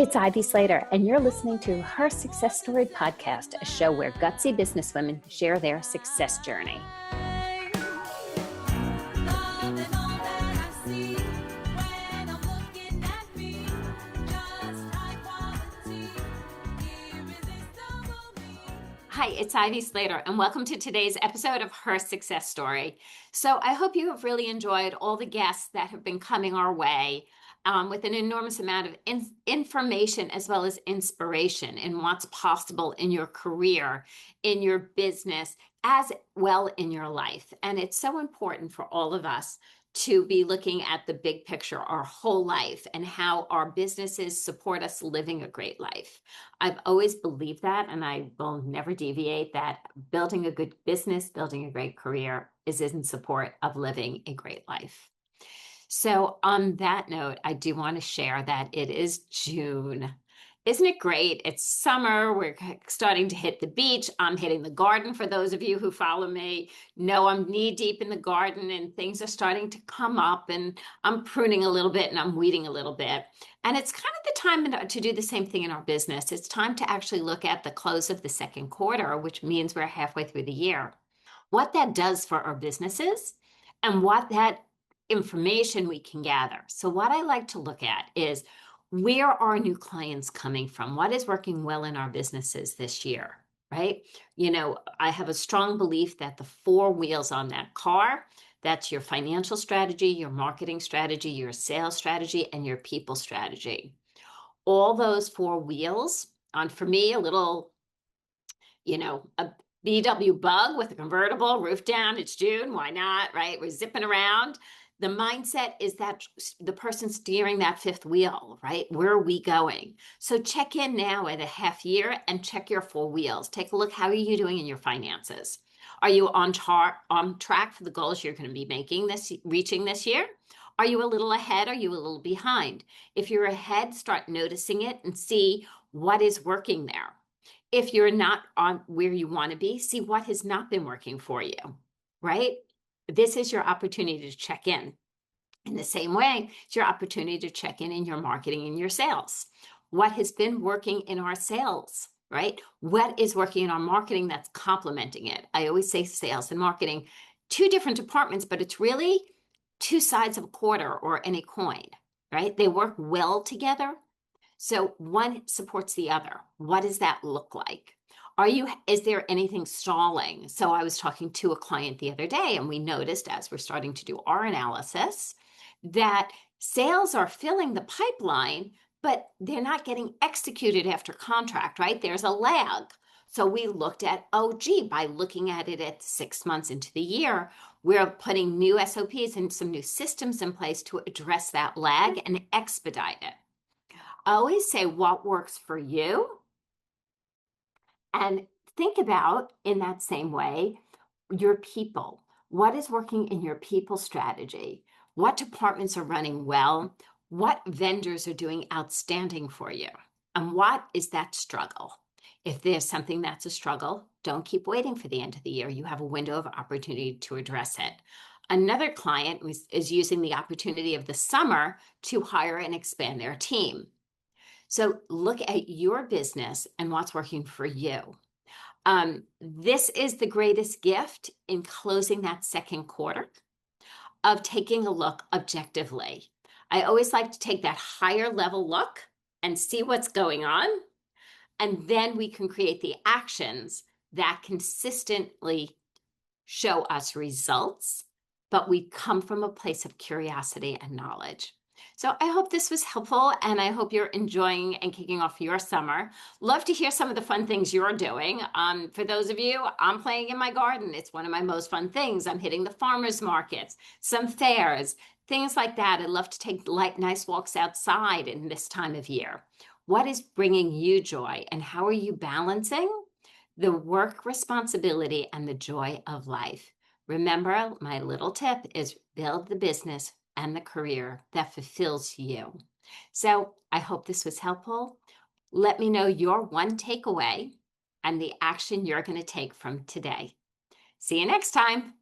it's Ivy Slater, and you're listening to Her Success Story podcast, a show where gutsy businesswomen share their success journey. Hi, it's Ivy Slater, and welcome to today's episode of Her Success Story. So I hope you have really enjoyed all the guests that have been coming our way with an enormous amount of information as well as inspiration in what's possible in your career, in your business, as well in your life. And it's so important for all of us to be looking at the big picture, our whole life, and how our businesses support us living a great life. I've always believed that, and I will never deviate, that building a good business, building a great career is in support of living a great life. So on that note, I do want to share that it is June. Isn't it great? It's summer. We're starting to hit the beach. I'm hitting the garden. For those of you who follow me, know I'm knee deep in the garden and things are starting to come up, and I'm pruning a little bit and I'm weeding a little bit. And it's kind of the time to do the same thing in our business. It's time to actually look at the close of the second quarter, which means we're halfway through the year. What that does for our businesses and what that information we can gather. So what I like to look at is, where are new clients coming from? What is working well in our businesses this year, right? You know, I have a strong belief that the four wheels on that car, that's your financial strategy, your marketing strategy, your sales strategy, and your people strategy. All those four wheels on, for me, a little, a VW Bug with a convertible, roof down, it's June, why not, right? We're zipping around. The mindset is that the person steering that fifth wheel, right? Where are we going? So check in now at a half year and check your four wheels. Take a look. How are you doing in your finances? Are you on track for the goals you're going to be reaching this year? Are you a little ahead? Are you a little behind? If you're ahead, start noticing it and see what is working there. If you're not on where you want to be, see what has not been working for you, right? This is your opportunity to check in. In the same way, it's your opportunity to check in your marketing and your sales. What has been working in our sales, right? What is working in our marketing that's complementing it? I always say sales and marketing, two different departments, but it's really two sides of a quarter or any coin, right? They work well together. So one supports the other. What does that look like? Is there anything stalling? So I was talking to a client the other day, and we noticed, as we're starting to do our analysis, that sales are filling the pipeline, but they're not getting executed after contract, right? There's a lag. So we looked at, by looking at it at 6 months into the year, we're putting new SOPs and some new systems in place to address that lag and expedite it. I always say, what works for you? And think about, in that same way, your people. What is working in your people strategy? What departments are running well? What vendors are doing outstanding for you? And what is that struggle? If there's something that's a struggle, don't keep waiting for the end of the year. You have a window of opportunity to address it. Another client is using the opportunity of the summer to hire and expand their team. So look at your business and what's working for you. This is the greatest gift in closing that second quarter, of taking a look objectively. I always like to take that higher level look and see what's going on. And then we can create the actions that consistently show us results, but we come from a place of curiosity and knowledge. So I hope this was helpful, and I hope you're enjoying and kicking off your summer. Love to hear some of the fun things you're doing. For those of you, I'm playing in my garden. It's one of my most fun things. I'm hitting the farmers markets, some fairs, things like that. I love to take nice walks outside in this time of year. What is bringing you joy, and how are you balancing the work responsibility and the joy of life? Remember, my little tip is build the business and the career that fulfills you. So I hope this was helpful. Let me know your one takeaway and the action you're going to take from today. See you next time.